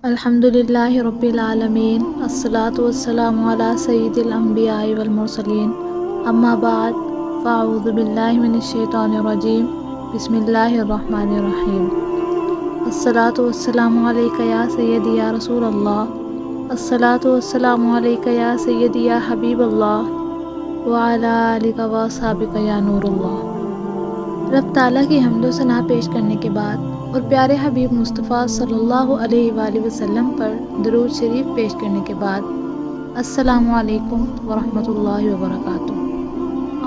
الحمدللہ رب العالمین، الصلاۃ والسلام علی سید الانبیاء والمرسلین، اما بعد فاعوذ باللہ من الشیطان الرجیم، بسم اللہ الرحمن الرحیم۔ الصلاۃ والسلام علیک یا سیدی یا رسول اللہ، الصلاۃ والسلام علیک یا سیدی یا حبیب اللہ، وعلی آلک واصحابک یا نور اللہ۔ رب تعالیٰ کی حمد و ثنا پیش کرنے کے بعد اور پیارے حبیب مصطفیٰ صلی اللہ علیہ وآلہ وسلم پر درود شریف پیش کرنے کے بعد السلام علیکم ورحمۃ اللہ وبرکاتہ۔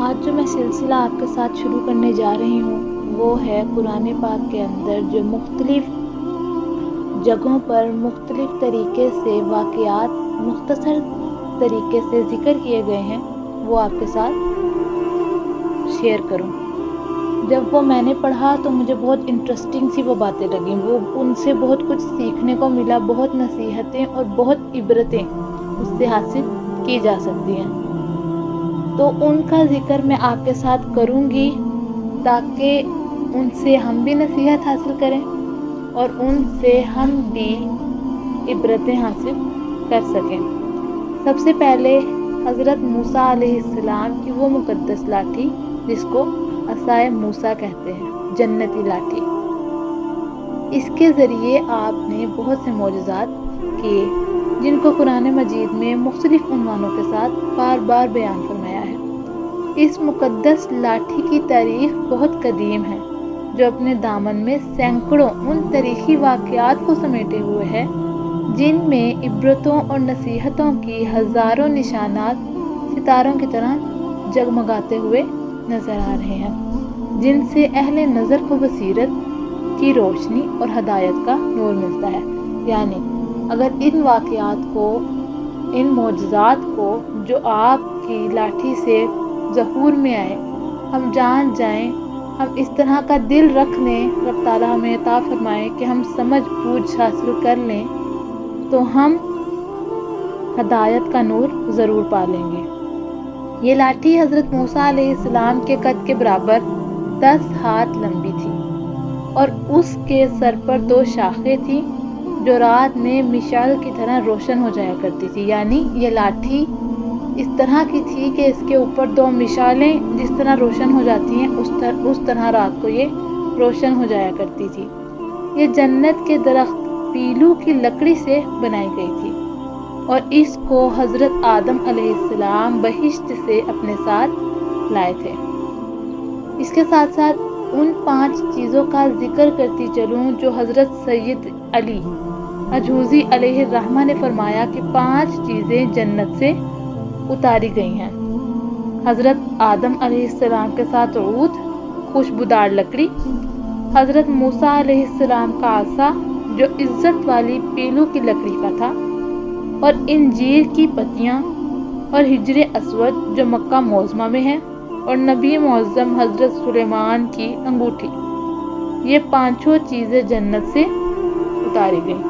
آج جو میں سلسلہ آپ کے ساتھ شروع کرنے جا رہی ہوں وہ ہے قرآن پاک کے اندر جو مختلف جگہوں پر مختلف طریقے سے واقعات مختصر طریقے سے ذکر کیے گئے ہیں، وہ آپ کے ساتھ شیئر کروں۔ جب وہ میں نے پڑھا تو مجھے بہت انٹرسٹنگ سی وہ باتیں لگیں، وہ ان سے بہت کچھ سیکھنے کو ملا، بہت نصیحتیں اور بہت عبرتیں اس سے حاصل کی جا سکتی ہیں۔ تو ان کا ذکر میں آپ کے ساتھ کروں گی تاکہ ان سے ہم بھی نصیحت حاصل کریں اور ان سے ہم بھی عبرتیں حاصل کر سکیں۔ سب سے پہلے حضرت موسیٰ علیہ السلام کی وہ مقدس لاٹھی جس کو عصائے موسیٰ کہتے ہیں، جنتی لاٹھی، اس کے ذریعے آپ نے بہت سے معجزات کیے جن کو قرآن مجید میں مختلف عنوانوں کے ساتھ بار بار بیان فرمایا ہے۔ اس مقدس لاٹھی کی تاریخ بہت قدیم ہے جو اپنے دامن میں سینکڑوں ان تاریخی واقعات کو سمیٹے ہوئے ہے جن میں عبرتوں اور نصیحتوں کی ہزاروں نشانات ستاروں کی طرح جگمگاتے ہوئے نظر آ رہے ہیں، جن سے اہل نظر کو بصیرت کی روشنی اور ہدایت کا نور ملتا ہے۔ یعنی اگر ان واقعات کو، ان معجزات کو جو آپ کی لاٹھی سے ظہور میں آئے، ہم جان جائیں، ہم اس طرح کا دل رکھ لیں، رب تعالیٰ ہمیں عطا فرمائے کہ ہم سمجھ بوجھ حاصل کر لیں تو ہم ہدایت کا نور ضرور پا لیں گے۔ یہ لاٹھی حضرت موسیٰ علیہ السلام کے قد کے برابر 10 ہاتھ لمبی تھی اور اس کے سر پر 2 شاخیں تھیں جو رات میں مشعل کی طرح روشن ہو جایا کرتی تھی۔ یعنی یہ لاٹھی اس طرح کی تھی کہ اس کے اوپر 2 مشعلیں جس طرح روشن ہو جاتی ہیں اس طرح رات کو یہ روشن ہو جایا کرتی تھی۔ یہ جنت کے درخت پیلو کی لکڑی سے بنائی گئی تھی اور اس کو حضرت آدم علیہ السلام بہشت سے اپنے ساتھ لائے تھے۔ اس کے ساتھ ساتھ ان 5 چیزوں کا ذکر کرتی چلوں جو حضرت سید علی اجوزی علیہ الرحمہ نے فرمایا کہ 5 چیزیں جنت سے اتاری گئی ہیں۔ حضرت آدم علیہ السلام کے ساتھ عود، خوشبودار لکڑی، حضرت موسیٰ علیہ السلام کا عصا جو عزت والی پیلو کی لکڑی کا تھا، اور انجیر کی پتیاں، اور حجر اسود جو مکہ معظمہ میں ہے، اور نبی معظم حضرت سلیمان کی انگوٹھی۔ یہ 5 چیزیں جنت سے اتاری گئیں۔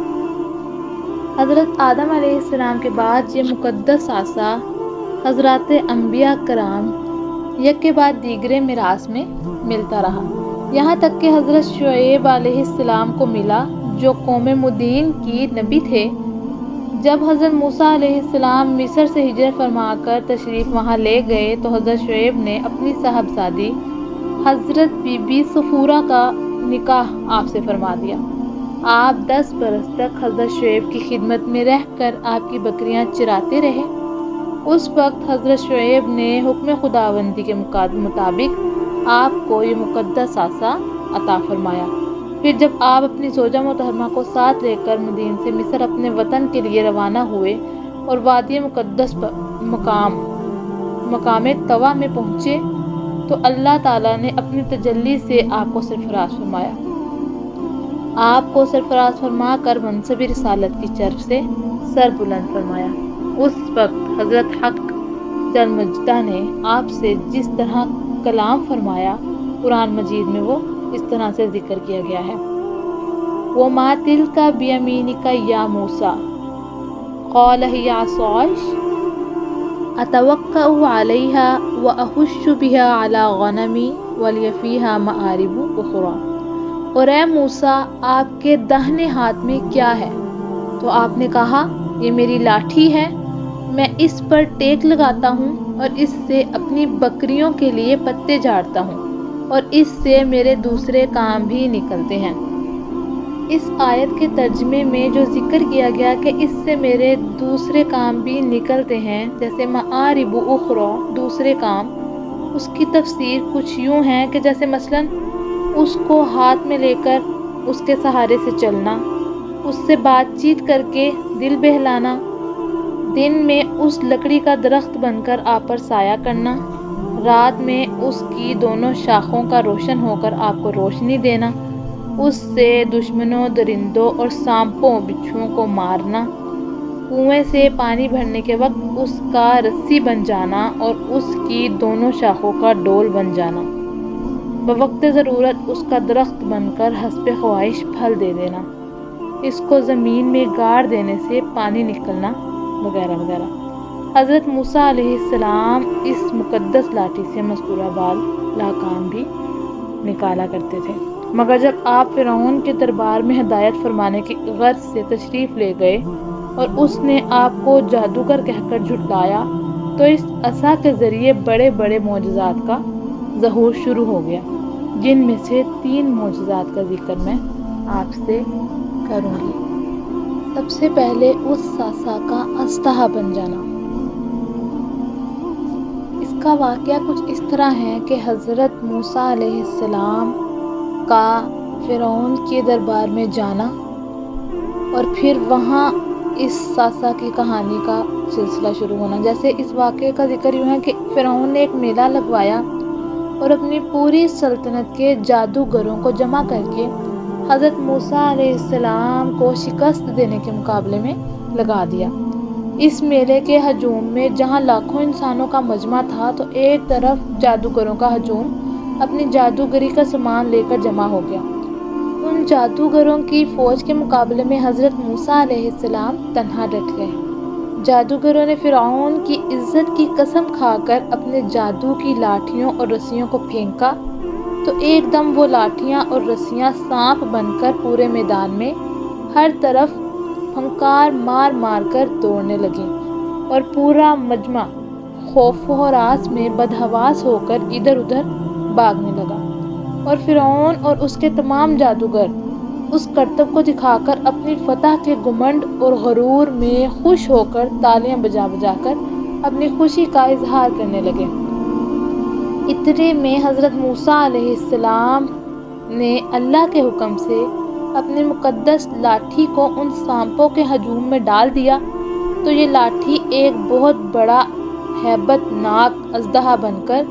حضرت آدم علیہ السلام کے بعد یہ مقدس عصا حضرات انبیاء کرام یک کے بعد دیگرے میراث میں ملتا رہا، یہاں تک کہ حضرت شعیب علیہ السلام کو ملا جو قوم مدین کی نبی تھے۔ جب حضرت موسیٰ علیہ السلام مصر سے ہجرت فرما کر تشریف وہاں لے گئے تو حضرت شعیب نے اپنی صاحبزادی حضرت بی بی صفورہ کا نکاح آپ سے فرما دیا۔ آپ 10 برس تک حضرت شعیب کی خدمت میں رہ کر آپ کی بکریاں چراتے رہے۔ اس وقت حضرت شعیب نے حکم خداوندی کے مطابق آپ کو یہ مقدس عصا عطا فرمایا۔ پھر جب آپ اپنی زوجہ محترمہ کو ساتھ لے کر مدین سے مصر اپنے وطن کے لیے روانہ ہوئے اور وادی مقدس مقام طوا میں پہنچے تو اللہ تعالیٰ نے اپنی تجلی سے آپ کو سرفراز فرمایا۔ آپ کو سرفراز فرما کر منصب رسالت کی چرخ سے سر بلند فرمایا۔ اس وقت حضرت حق جل مجدہ نے آپ سے جس طرح کلام فرمایا قرآن مجید میں وہ اس طرح سے ذکر کیا گیا ہے۔ وَمَا تِلْكَ بِيَمِينِكَ يَا مُوسَىٰ قَالَ هِيَ عَصَايَ أَتَوَكَّأُ عَلَيْهَا وَأَحُشُّ بِهَا عَلَىٰ غَنَمِي وَلِيَ فِيهَا مَآرِبُ أُخْرَىٰ۔ اور اے موسیٰ، آپ کے داہنے ہاتھ میں کیا ہے؟ تو آپ نے کہا یہ میری لاٹھی ہے، میں اس پر ٹیک لگاتا ہوں اور اس سے اپنی بکریوں کے لیے پتے جھاڑتا ہوں اور اس سے میرے دوسرے کام بھی نکلتے ہیں۔ اس آیت کے ترجمے میں جو ذکر کیا گیا کہ اس سے میرے دوسرے کام بھی نکلتے ہیں، جیسے معارب اخرى دوسرے کام، اس کی تفسیر کچھ یوں ہے کہ جیسے مثلاً اس کو ہاتھ میں لے کر اس کے سہارے سے چلنا، اس سے بات چیت کر کے دل بہلانا، دن میں اس لکڑی کا درخت بن کر آپ پر سایہ کرنا، رات میں اس کی دونوں شاخوں کا روشن ہو کر آپ کو روشنی دینا، اس سے دشمنوں، درندوں اور سانپوں، بچھوؤں کو مارنا، کنویں سے پانی بھرنے کے وقت اس کا رسی بن جانا اور اس کی دونوں شاخوں کا ڈول بن جانا، بوقت ضرورت اس کا درخت بن کر حسب خواہش پھل دے دینا، اس کو زمین میں گاڑ دینے سے پانی نکلنا، وغیرہ وغیرہ۔ حضرت موسیٰ علیہ السلام اس مقدس لاٹھی سے مذکورہ بال لاکام بھی نکالا کرتے تھے، مگر جب آپ فرعون کے دربار میں ہدایت فرمانے کی غرض سے تشریف لے گئے اور اس نے آپ کو جادوگر کہہ کر جھٹلایا تو اس عصا کے ذریعے بڑے بڑے معجزات کا ظہور شروع ہو گیا، جن میں سے 3 معجزات کا ذکر میں آپ سے کروں گی۔ سب سے پہلے اس ساسا کا اسلحہ بن جانا۔ اس کا واقعہ کچھ اس طرح ہے کہ حضرت موسیٰ علیہ السلام کا فرعون کے دربار میں جانا اور پھر وہاں اس ساسا کی کہانی کا سلسلہ شروع ہونا۔ جیسے اس واقعے کا ذکر یوں ہے کہ فرعون نے ایک میلہ لگوایا اور اپنی پوری سلطنت کے جادوگروں کو جمع کر کے حضرت موسیٰ علیہ السلام کو شکست دینے کے مقابلے میں لگا دیا۔ اس میلے کے ہجوم میں جہاں لاکھوں انسانوں کا مجمع تھا تو ایک طرف جادوگروں کا ہجوم اپنی جادوگری کا سامان لے کر جمع ہو گیا۔ ان جادوگروں کی فوج کے مقابلے میں حضرت موسیٰ علیہ السلام تنہا ڈٹ گئے۔ جادوگروں نے فرعون کی عزت کی قسم کھا کر اپنے جادو کی لاٹھیوں اور رسیوں کو پھینکا تو ایک دم وہ لاٹھیاں اور رسیاں سانپ بن کر پورے میدان میں ہر طرف پھنکار مار مار کر دوڑنے لگیں اور پورا مجمع خوف و ہراس میں بدحواس ہو کر ادھر ادھر بھاگنے لگا، اور فرعون اور اس کے تمام جادوگر اس کرتب کو دکھا کر اپنی فتح کے گھمنڈ اور غرور میں خوش ہو کر تالیاں بجا بجا کر اپنی خوشی کا اظہار کرنے لگے۔ اتنے میں حضرت موسیٰ علیہ السلام نے اللہ کے حکم سے اپنی مقدس لاٹھی کو ان سانپوں کے ہجوم میں ڈال دیا تو یہ لاٹھی ایک بہت بڑا ہیبت ناک اژدہا بن کر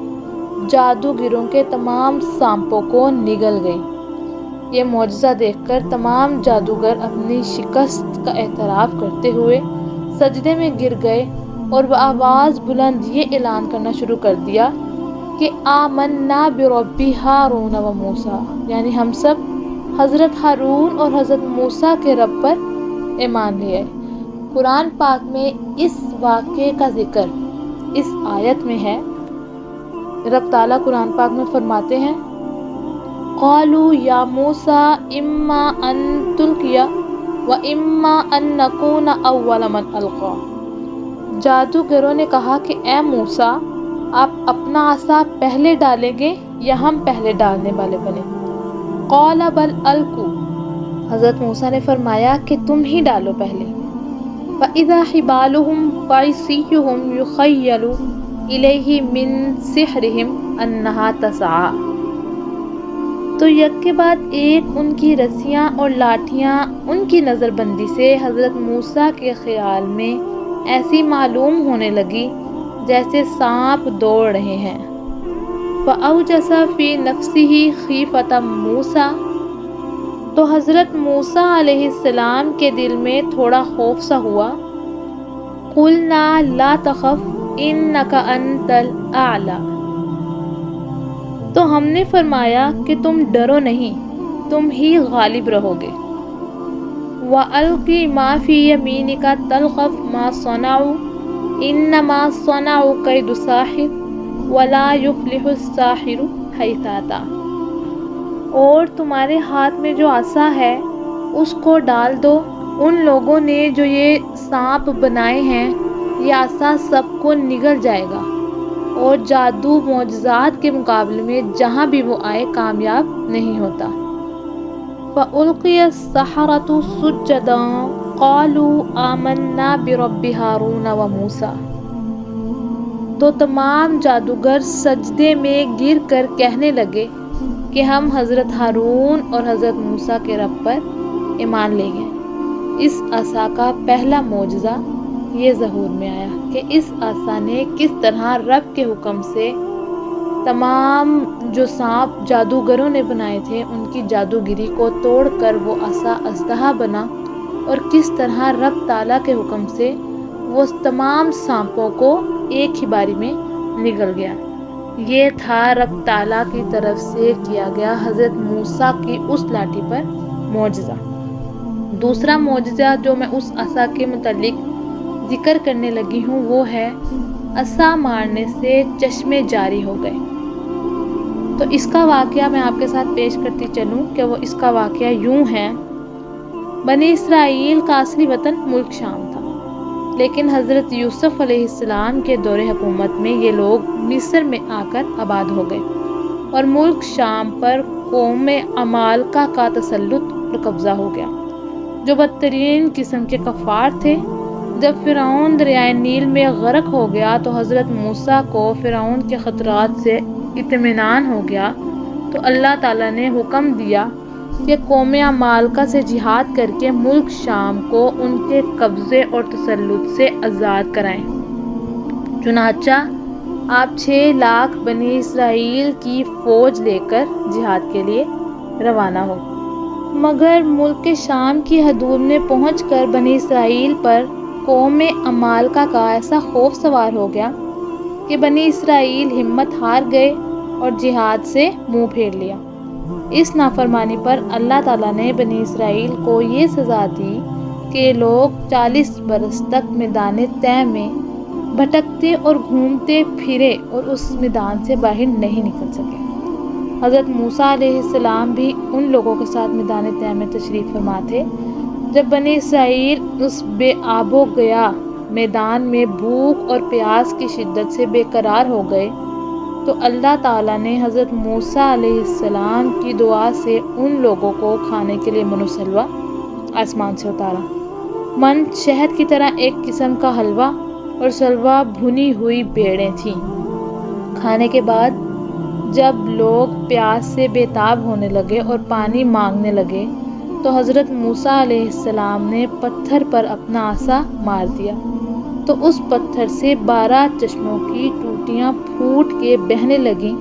جادوگروں کے تمام سانپوں کو نگل گئی۔ یہ معجزہ دیکھ کر تمام جادوگر اپنی شکست کا اعتراف کرتے ہوئے سجدے میں گر گئے اور بآواز بلند یہ اعلان کرنا شروع کر دیا کہ آمنا برب ہارون و موسیٰ، یعنی ہم سب حضرت ہارون اور حضرت موسیٰ کے رب پر ایمان لے آئے۔ قرآن پاک میں اس واقعے کا ذکر اس آیت میں ہے۔ رب تعالیٰ قرآن پاک میں فرماتے ہیں قالوا یا موسیٰ اما ان تلقی و اما ان نکون اول من القی۔ جادوگروں نے کہا کہ اے موسیٰ، آپ اپنا عصا پہلے ڈالیں گے یا ہم پہلے ڈالنے والے بنے؟ قال بل القوا، حضرت موسیٰ نے فرمایا کہ تم ہی ڈالو پہلے۔ فاذا حبالهم وعصیهم یخیل الیہ من سحرهم انہا تسعی، تو یک کے بعد ایک ان کی رسیاں اور لاٹھیاں ان کی نظر بندی سے حضرت موسیٰ کے خیال میں ایسی معلوم ہونے لگی جیسے سانپ دوڑ رہے ہیں۔ فأوجس فی نفسہ خیفۃ موسیٰ، تو حضرت موسیٰ علیہ السلام کے دل میں تھوڑا خوف سا ہوا۔ قلنا لا تخف انک انت الاعلی، تو ہم نے فرمایا کہ تم ڈرو نہیں، تم ہی غالب رہو گے۔ وَأَلْقِ مَا فِي يَمِينِكَ تَلْقَفْ مَا صَنَعُوا إِنَّمَا صَنَعُوا كَيْدُ سَاحِرٍ وَلَا يُفْلِحُ السَّاحِرُ حَيْثُ أَتَىٰ، اور تمہارے ہاتھ میں جو عصا ہے اس کو ڈال دو ان لوگوں نے جو یہ سانپ بنائے ہیں یہ عصا سب کو نگل جائے گا اور جادو معجزات کے مقابلے میں جہاں بھی وہ آئے کامیاب نہیں ہوتا۔ فَأُلْقِيَ السَّحَرَةُ سُجَّدًا قَالُوا آمَنَّا بِرَبِّ هَارُونَ وَمُوسَىٰ۔ تو تمام جادوگر سجدے میں گر کر کہنے لگے کہ ہم حضرت ہارون اور حضرت موسیٰ کے رب پر ایمان لے گئے۔ اس عصا کا پہلا معجزہ یہ ظہور میں آیا کہ اس عصا نے کس طرح رب کے حکم سے تمام جو سانپ جادوگروں نے بنائے تھے ان کی جادوگری کو توڑ کر وہ عصا اژدہا بنا، اور کس طرح رب تعالیٰ کے حکم سے وہ تمام سانپوں کو ایک ہی باری میں نگل گیا۔ یہ تھا رب تعالیٰ کی طرف سے کیا گیا حضرت موسیٰ کی اس لاٹھی پر معجزہ۔ دوسرا معجزہ جو میں اس عصا کے متعلق ذکر کرنے لگی ہوں وہ ہے عصا مارنے سے چشمے جاری ہو گئے۔ تو اس کا واقعہ میں آپ کے ساتھ پیش کرتی چلوں کہ وہ اس کا واقعہ یوں ہے۔ بنی اسرائیل کا اصلی وطن ملک شام تھا، لیکن حضرت یوسف علیہ السلام کے دور حکومت میں یہ لوگ مصر میں آ کر آباد ہو گئے اور ملک شام پر قوم عمالقہ کا تسلط اور قبضہ ہو گیا، جو بدترین قسم کے کفار تھے۔ جب فرعون دریائے نیل میں غرق ہو گیا تو حضرت موسیٰ کو فرعون کے خطرات سے اطمینان ہو گیا، تو اللہ تعالیٰ نے حکم دیا کہ قوم عمالقہ سے جہاد کر کے ملک شام کو ان کے قبضے اور تسلط سے آزاد کرائیں۔ چنانچہ آپ 6 لاکھ بنی اسرائیل کی فوج لے کر جہاد کے لیے روانہ ہو، مگر ملک شام کی حدود میں پہنچ کر بنی اسرائیل پر قوم عمالقہ کا ایسا خوف سوار ہو گیا کہ بنی اسرائیل ہمت ہار گئے اور جہاد سے منہ پھیر لیا۔ اس نافرمانی پر اللہ تعالیٰ نے بنی اسرائیل کو یہ سزا دی کہ لوگ 40 برس تک میدان طے میں بھٹکتے اور گھومتے پھرے اور اس میدان سے باہر نہیں نکل سکے۔ حضرت موسیٰ علیہ السلام بھی ان لوگوں کے ساتھ میدان طے میں تشریف فرما تھے۔ جب بنی اسرائیل اس بے آب و گیا میدان میں بھوک اور پیاس کی شدت سے بے قرار ہو گئے تو اللہ تعالیٰ نے حضرت موسیٰ علیہ السلام کی دعا سے ان لوگوں کو کھانے کے لیے من و سلوہ آسمان سے اتارا۔ من شہد کی طرح ایک قسم کا حلوہ اور سلوہ بھنی ہوئی بیڑیں تھیں۔ کھانے کے بعد جب لوگ پیاس سے بے تاب ہونے لگے اور پانی مانگنے لگے تو حضرت موسیٰ علیہ السلام نے پتھر پر اپنا عصا مار دیا، تو اس پتھر سے 12 چشموں کی ٹوٹیاں پھوٹ کے بہنے لگیں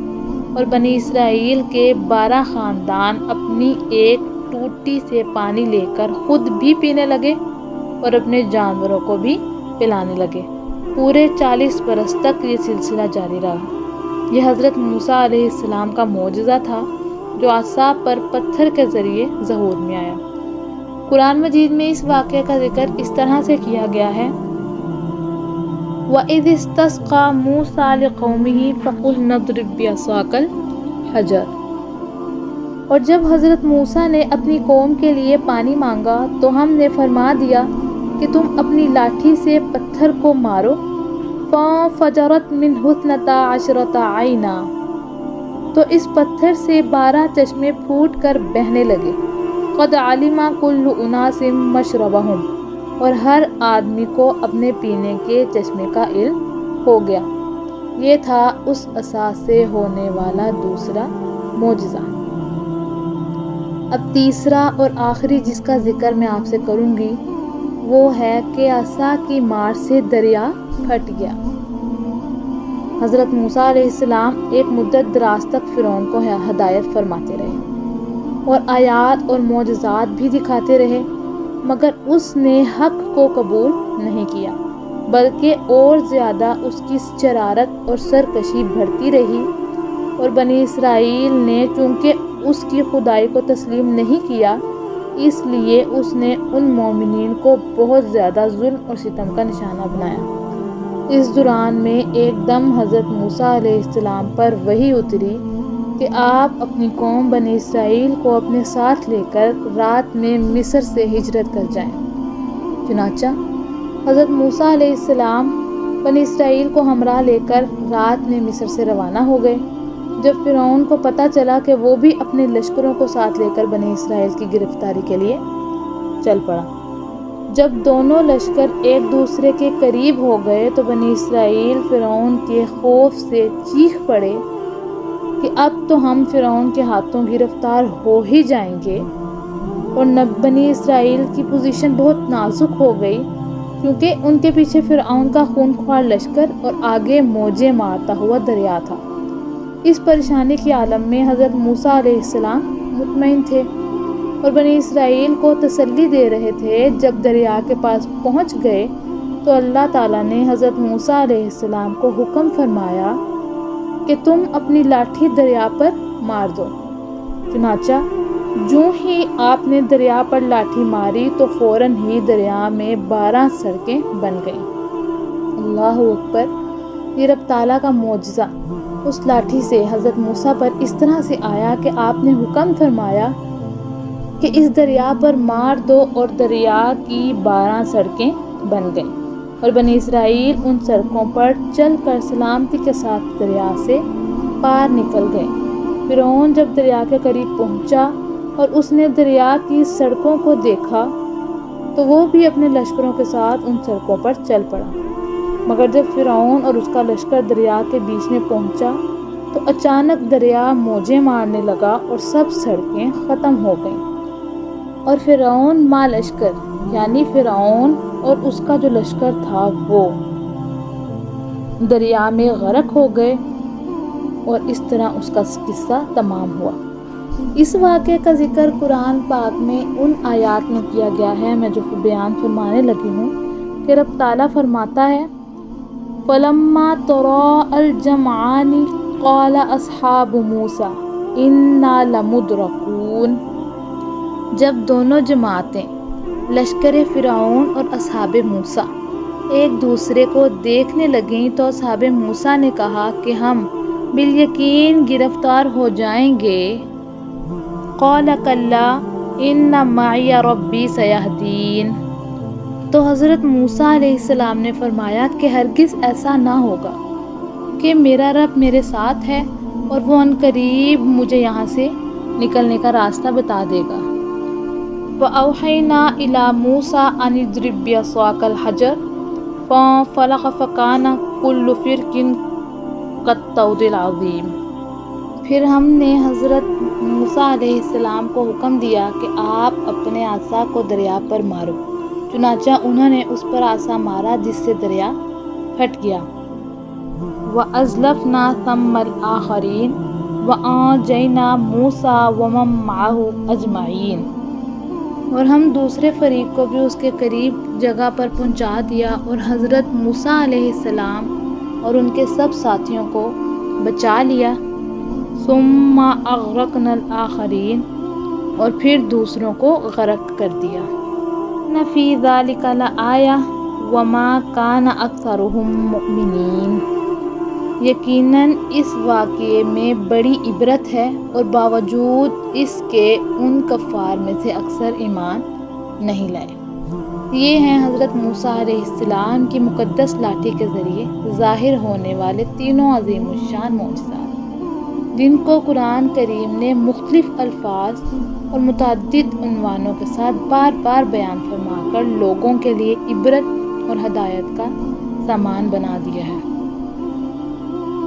اور بنی اسرائیل کے 12 خاندان اپنی ایک ٹوٹی سے پانی لے کر خود بھی پینے لگے اور اپنے جانوروں کو بھی پلانے لگے۔ پورے 40 برس تک یہ سلسلہ جاری رہا۔ یہ حضرت موسیٰ علیہ السلام کا معجزہ تھا جو عصا پر پتھر کے ذریعے ظہور میں آیا۔ قرآن مجید میں اس واقعے کا ذکر اس طرح سے کیا گیا ہے: وَإِذِ اسْتَسْقَىٰ مُوسَىٰ لِقَوْمِهِ فَقُلْنَا اضْرِب بِّعَصَاكَ الْحَجَرَ۔ اور جب حضرت موسیٰ نے اپنی قوم کے لیے پانی مانگا تو ہم نے فرما دیا کہ تم اپنی لاٹھی سے پتھر کو مارو۔ فَانْفَجَرَتْ مِنْهُ 12 عَيْنًا۔ تو اس پتھر سے 12 چشمے پھوٹ کر بہنے لگے۔ قَدْ عَلِمَ كُلُّ أُنَاسٍ مَّشْرَبَهُمْ۔ اور ہر آدمی کو اپنے پینے کے چشمے کا علم ہو گیا۔ یہ تھا اس عصا سے ہونے والا دوسرا معجزہ۔ اب تیسرا اور آخری جس کا ذکر میں آپ سے کروں گی وہ ہے کہ عصا کی مار سے دریا پھٹ گیا۔ حضرت موسیٰ علیہ السلام ایک مدت دراز تک فرعون کو ہدایت فرماتے رہے اور آیات اور معجزات بھی دکھاتے رہے، مگر اس نے حق کو قبول نہیں کیا، بلکہ اور زیادہ اس کی شرارت اور سرکشی بڑھتی رہی۔ اور بنی اسرائیل نے چونکہ اس کی خدائی کو تسلیم نہیں کیا، اس لیے اس نے ان مومنین کو بہت زیادہ ظلم اور ستم کا نشانہ بنایا۔ اس دوران میں ایک دم حضرت موسیٰ علیہ السلام پر وحی اتری کہ آپ اپنی قوم بنی اسرائیل کو اپنے ساتھ لے کر رات میں مصر سے ہجرت کر جائیں۔ چنانچہ حضرت موسیٰ علیہ السلام بنی اسرائیل کو ہمراہ لے کر رات میں مصر سے روانہ ہو گئے۔ جب فرعون کو پتہ چلا کہ وہ بھی اپنے لشکروں کو ساتھ لے کر بنی اسرائیل کی گرفتاری کے لیے چل پڑا۔ جب دونوں لشکر ایک دوسرے کے قریب ہو گئے تو بنی اسرائیل فرعون کے خوف سے چیخ پڑے کہ اب تو ہم فرعون کے ہاتھوں گرفتار ہو ہی جائیں گے، اور بنی اسرائیل کی پوزیشن بہت نازک ہو گئی کیونکہ ان کے پیچھے فرعون کا خونخوار لشکر اور آگے موجیں مارتا ہوا دریا تھا۔ اس پریشانی کے عالم میں حضرت موسیٰ علیہ السلام مطمئن تھے اور بنی اسرائیل کو تسلی دے رہے تھے۔ جب دریا کے پاس پہنچ گئے تو اللہ تعالیٰ نے حضرت موسیٰ علیہ السلام کو حکم فرمایا کہ تم اپنی لاٹھی دریا پر مار دو۔ چنانچہ جوں ہی آپ نے دریا پر لاٹھی ماری تو فوراً ہی دریا میں 12 سڑکیں بن گئیں۔ اللہ اکبر! یہ رب تعالیٰ کا معجزہ اس لاٹھی سے حضرت موسیٰ پر اس طرح سے آیا کہ آپ نے حکم فرمایا کہ اس دریا پر مار دو، اور دریا کی 12 سڑکیں بن گئیں اور بنی اسرائیل ان سڑکوں پر چل کر سلامتی کے ساتھ دریا سے پار نکل گئے۔ فرعون جب دریا کے قریب پہنچا اور اس نے دریا کی سڑکوں کو دیکھا تو وہ بھی اپنے لشکروں کے ساتھ ان سڑکوں پر چل پڑا، مگر جب فرعون اور اس کا لشکر دریا کے بیچ میں پہنچا تو اچانک دریا موجیں مارنے لگا اور سب سڑکیں ختم ہو گئیں، اور فرعون ما لشکر یعنی فرعون اور اس کا جو لشکر تھا وہ دریا میں غرق ہو گئے، اور اس طرح اس کا قصہ تمام ہوا۔ اس واقعے کا ذکر قرآن پاک میں ان آیات میں کیا گیا ہے میں جو بیان فرمانے لگی ہوں کہ رب تعالیٰ فرماتا ہے فَلَمَّا تَرَاءَ الْجَمْعَانِ قَالَ أَصْحَابُ مُوسَىٰ إِنَّا لَمُدْرَكُونَ۔ جب دونوں جماعتیں لشکر فرعون اور اصحاب موسیٰ ایک دوسرے کو دیکھنے لگیں تو اصحاب موسیٰ نے کہا کہ ہم بالیقین گرفتار ہو جائیں گے۔ قَالَ كَلَّا إِنَّ مَعِيَ رَبِّي سَيَهْدِينِ۔ تو حضرت موسیٰ علیہ السلام نے فرمایا کہ ہرگز ایسا نہ ہوگا کہ میرا رب میرے ساتھ ہے اور وہ عنقریب مجھے یہاں سے نکلنے کا راستہ بتا دے گا۔ وَأَوْحَيْنَا إِلَىٰ مُوسَىٰ أَنِ اضْرِب بِّعَصَاكَ الْحَجَرَ فَانفَلَقَ فَكَانَ كُلُّ فِرْقٍ كَالطَّوْدِ الْعَظِيمِ۔ پھر ہم نے حضرت موسیٰ علیہ السلام کو حکم دیا کہ آپ اپنے عصا کو دریا پر مارو۔ چنانچہ انہوں نے اس پر عصا مارا جس سے دریا پھٹ گیا۔ وَأَزْلَفْنَا ثَمَّ الْآخَرِينَ وَأَنجَيْنَا مُوسَىٰ وَمَن مَّعَهُ أَجْمَعِينَ۔ اور ہم دوسرے فریق کو بھی اس کے قریب جگہ پر پہنچا دیا اور حضرت موسیٰ علیہ السلام اور ان کے سب ساتھیوں کو بچا لیا۔ ثُمَّ أَغْرَقْنَا الْآخَرِينَ، اور پھر دوسروں کو غرق کر دیا۔ إِنَّ فِي ذَلِكَ لَآیَةً وَمَا كَانَ أَكْثَرُهُم مُؤْمِنِینَ۔ یقیناً اس واقعے میں بڑی عبرت ہے، اور باوجود اس کے ان کفار میں سے اکثر ایمان نہیں لائے۔ یہ ہیں حضرت موسیٰ علیہ السلام کی مقدس لاٹھی کے ذریعے ظاہر ہونے والے تینوں عظیم الشان معجزات، جن کو قرآن کریم نے مختلف الفاظ اور متعدد عنوانوں کے ساتھ بار بار بیان فرما کر لوگوں کے لیے عبرت اور ہدایت کا سامان بنا دیا ہے۔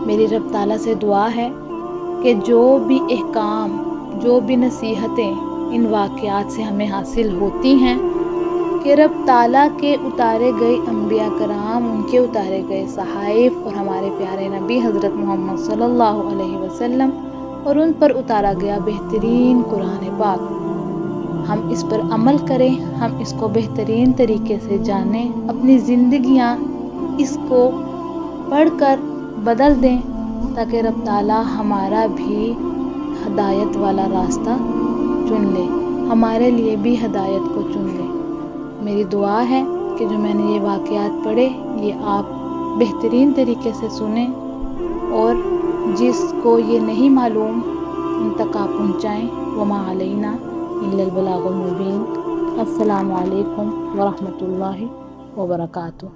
میری رب تعالیٰ سے دعا ہے کہ جو بھی احکام، جو بھی نصیحتیں ان واقعات سے ہمیں حاصل ہوتی ہیں کہ رب تعالیٰ کے اتارے گئے انبیاء کرام، ان کے اتارے گئے صحائف اور ہمارے پیارے نبی حضرت محمد صلی اللہ علیہ وسلم اور ان پر اتارا گیا بہترین قرآن پاک، ہم اس پر عمل کریں، ہم اس کو بہترین طریقے سے جانیں، اپنی زندگیاں اس کو پڑھ کر بدل دیں تاکہ رب تعالیٰ ہمارا بھی ہدایت والا راستہ چن لے، ہمارے لیے بھی ہدایت کو چن لے۔ میری دعا ہے کہ جو میں نے یہ واقعات پڑھے یہ آپ بہترین طریقے سے سنیں، اور جس کو یہ نہیں معلوم ان تک آپ پہنچائیں۔ وما علینا الا البلاغ المبین۔ السلام علیکم ورحمۃ اللہ وبرکاتہ.